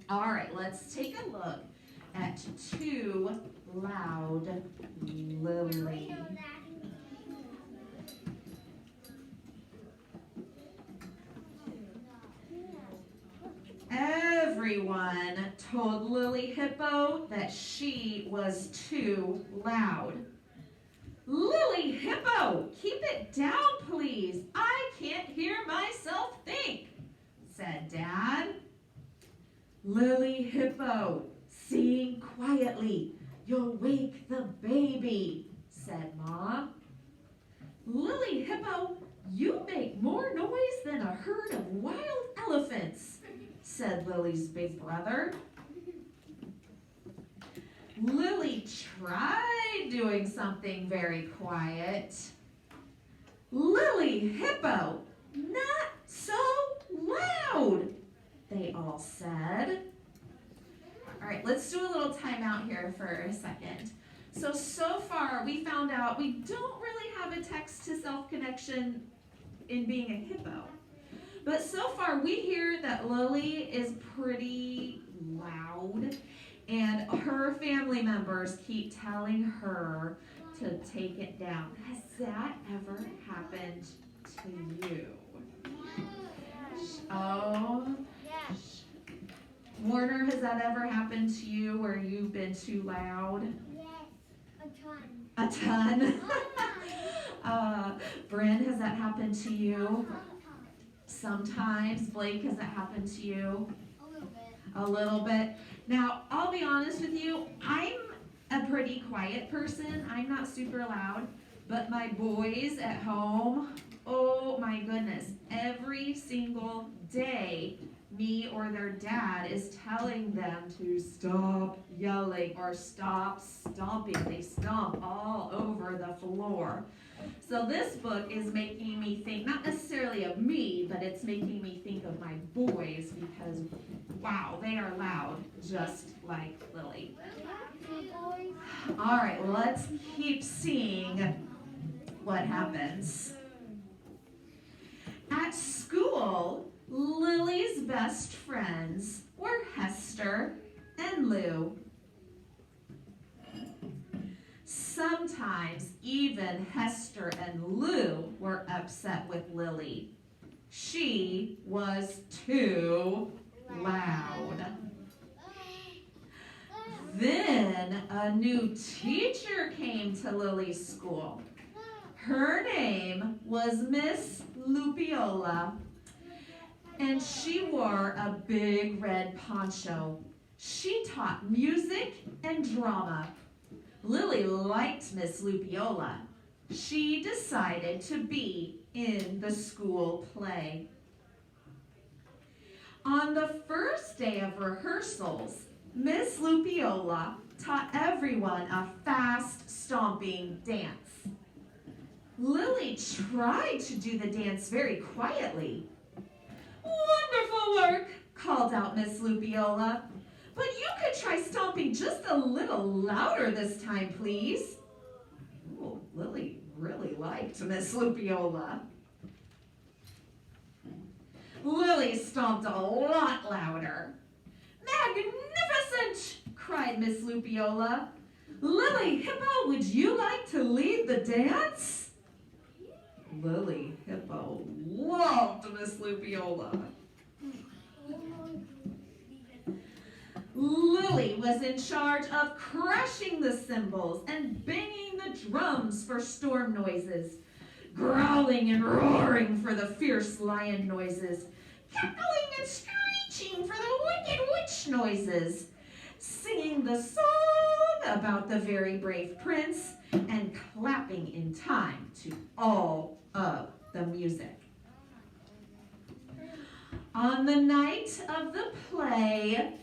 All right, let's take a look at Too Loud Lily. Everyone told Lily Hippo that she was too loud. Lily Hippo, keep it down, please. I can't hear myself think, said Dad. Lily Hippo, sing quietly. You'll wake the baby, said Mom. Lily Hippo, you make more noise than a herd of wild elephants, said Lily's big brother. Lily tried doing something very quiet. Lily Hippo, not so loud, they all said. All right, let's do a little timeout here for a second. So far we found out we don't really have a text-to-self connection in being a hippo. But so far we hear that Lily is pretty loud, and her family members keep telling her to take it down. Has that ever happened to you? Oh, Yes. Warner, has that ever happened to you where you've been too loud? Yes. A ton. Bryn, has that happened to you? Sometimes. Blake, has that happened to you? A little bit. A little bit. Now, I'll be honest with you, I'm a pretty quiet person. I'm not super loud, but my boys at home, oh my goodness, every single day, me or their dad is telling them to stop yelling or stop stomping. They stomp all over the floor. So this book is making me think, not necessarily of me, but it's making me think of my boys because, wow, they are loud, just like Lily. All right, let's keep seeing what happens. At school, Lily's best friends were Hester and Lou. Sometimes even Hester and Lou were upset with Lily. She was too loud. Then a new teacher came to Lily's school. Her name was Miss Lupiola, and she wore a big red poncho. She taught music and drama. Lily liked Miss Lupiola. She decided to be in the school play. On the first day of rehearsals, Miss Lupiola taught everyone a fast stomping dance. Lily tried to do the dance very quietly. Wonderful work, called out Miss Lupiola. But you could try stomping just a little louder this time, please. Oh, Lily really liked Miss Lupiola. Lily stomped a lot louder. Magnificent, cried Miss Lupiola. Lily Hippo, would you like to lead the dance? Lily Hippo loved Miss Lupiola. Lily was in charge of crashing the cymbals and banging the drums for storm noises, growling and roaring for the fierce lion noises, cackling and screeching for the wicked witch noises, singing the song about the very brave prince, and clapping in time to all of the music. On the night of the play,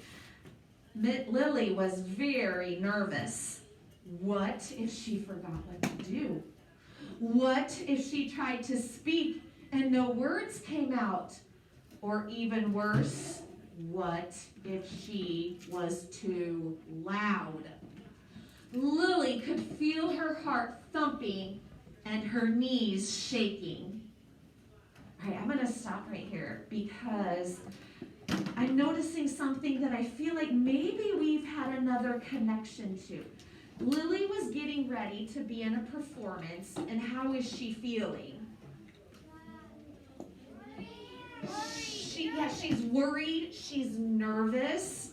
Lily was very nervous. What if she forgot what to do? What if she tried to speak and no words came out? Or even worse, what if she was too loud? Lily could feel her heart thumping and her knees shaking. All right, I'm going to stop right here because I'm noticing something that I feel like maybe we've had another connection to. Lily was getting ready to be in a performance, and how is she feeling? She's worried, she's nervous.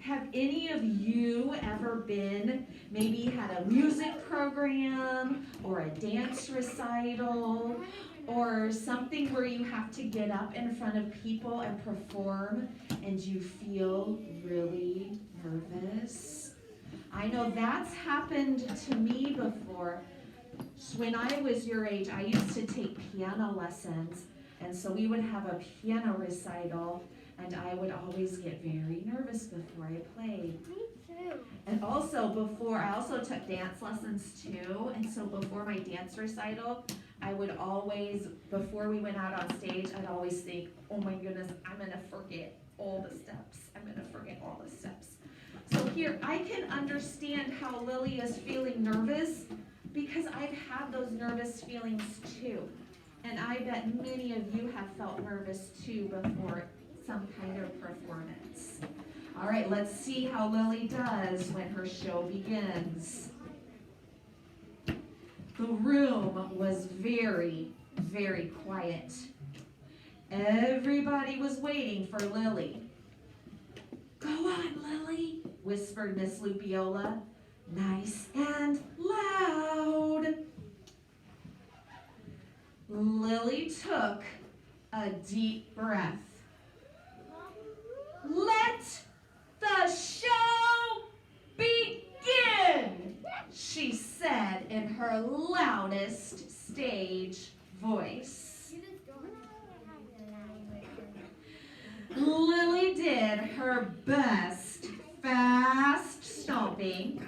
Have any of you ever been, maybe had a music program or a dance recital or something where you have to get up in front of people and perform and you feel really nervous? I know that's happened to me before. When I was your age, I used to take piano lessons, and so we would have a piano recital, and I would always get very nervous before I played. Me too. And also I also took dance lessons too, and so before my dance recital, I would always, before we went out on stage, I'd always think, oh my goodness, I'm gonna forget all the steps. So here, I can understand how Lily is feeling nervous because I've had those nervous feelings too. And I bet many of you have felt nervous too before some kind of performance. All right, let's see how Lily does when her show begins. The room was very, very quiet. Everybody was waiting for Lily. Go on, Lily, whispered Miss Lupiola, nice and loud. Lily took a deep breath. Let the show begin, she said in her loudest stage voice. Lily did her best fast stomping,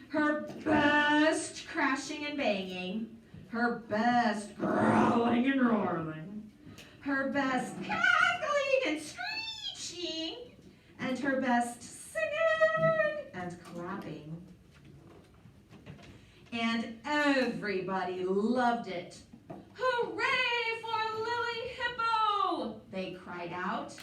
her best crashing and banging, her best growling and roaring, her best cackling and screeching, and her best singing and clapping. And everybody loved it. Hooray for Lily Hippo! They cried out.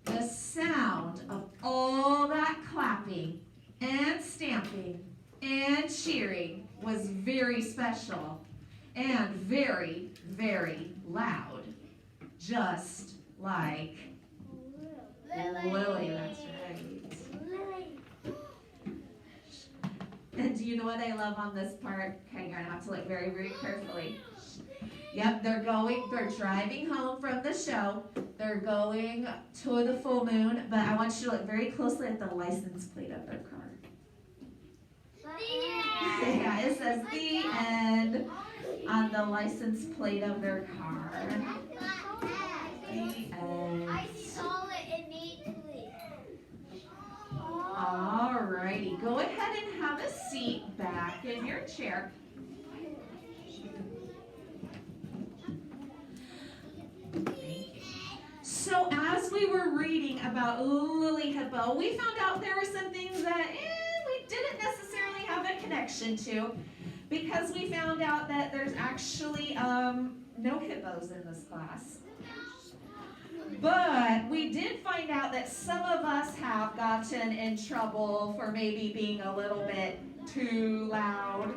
The sound of all that clapping and stamping and cheering was very special and very, very loud. Just like Lily, that's right. And do you know what I love on this part? Okay, you're gonna have to look very, very carefully. Yep, they're driving home from the show. They're going to the full moon, but I want you to look very closely at the license plate of their car. Yeah, it says the end on the license plate of their car. The end. I saw it innately. Alrighty, go ahead and have a seat back in your chair. So as we were reading about Lily Hippo, we found out there were some things that we didn't necessarily have a connection to, because we found out that there's actually no hippos in this class. But we did find out that some of us have gotten in trouble for maybe being a little bit too loud.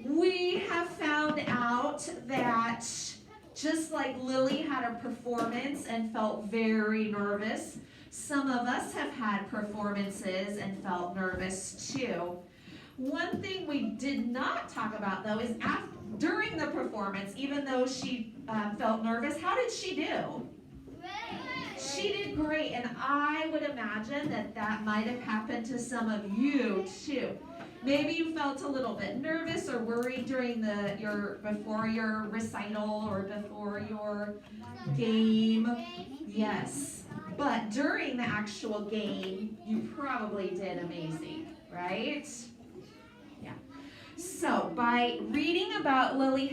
We have found out that just like Lily had a performance and felt very nervous, some of us have had performances and felt nervous too. One thing we did not talk about though is during the performance, even though she felt nervous, how did she do? She did great, and I would imagine that that might have happened to some of you too. Maybe you felt a little bit nervous or worried during before your recital or before your game. Yes, but during the actual game, you probably did amazing, right? Yeah. So by reading about Lily